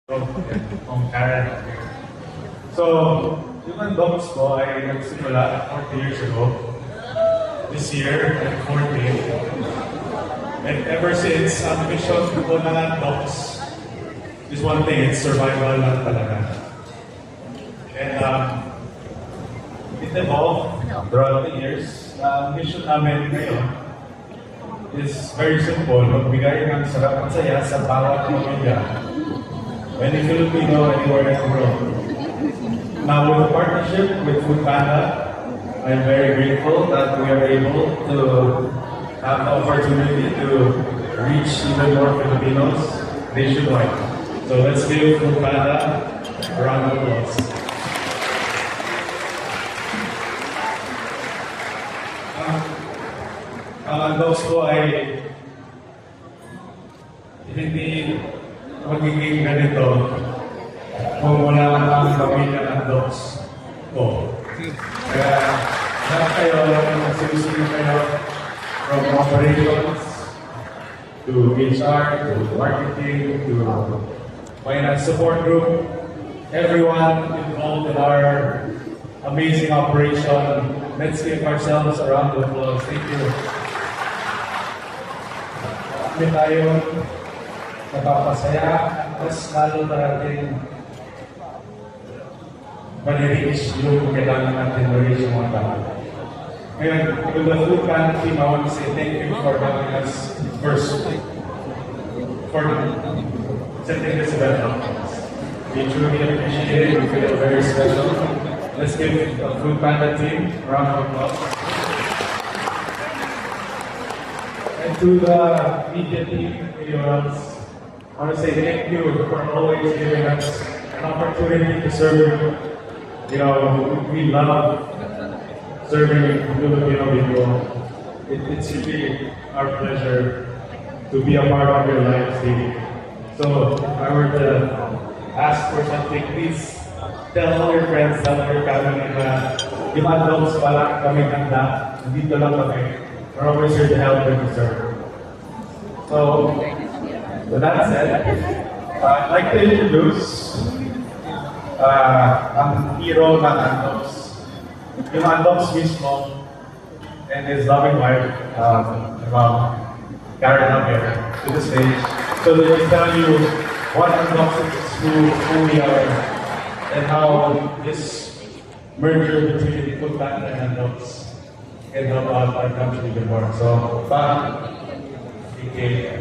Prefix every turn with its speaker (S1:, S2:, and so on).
S1: Kung Karen. So, yung unbox ko ay nagsimula 40 years ago. This year, at 40. And ever since, ang mission ko ng unbox is one thing, it's survival lang talaga. And it evolved throughout the years. Ang mission namin ngayon is very simple, magbigay ng sarap at saya sa bawat pamilya. Any Filipino anywhere in the world. Now with the partnership with Foodpanda, I'm very grateful that we are able to have the opportunity to reach even more Filipinos nationwide. So let's give Foodpanda a round of applause. Ang unbox ko ay hindi magiging ganito kung wala ang pamilya ng dogs ko. Kaya lahat kayo, magsilusino kayo from operations to HR, to marketing, to finance support group, everyone involved in our amazing operation. Let's give ourselves a round of applause. Thank you. Kami tayo napapasaya, mas lalo natin maniriis yung kailangan natin mariis yung mga tao. Ngayon, with the Foodpanda team, I want to say thank you for having us first, for setting this event up. We truly appreciate it. We feel very special. Let's give the Foodpanda team a round of applause. And to the media team, videos, I want to say thank you for always giving us an opportunity to serve. You know, we love serving Filipino people. It's really our pleasure to be a part of your lives, Steve. So, if I were to ask for something, please tell all your friends, tell all your family na yung adults pa lang kami handa, dito lang kami. We're always here to help and to serve. So, with that said, I'd like to introduce ang hero ng Andox. Yung Andox mismo and his loving wife, Ma'am Karen Javier, to the stage. So they will tell you what Andox is, who we are, and how this merger between Foodpanda and Andox can help out our country even more. So, Pam, PK,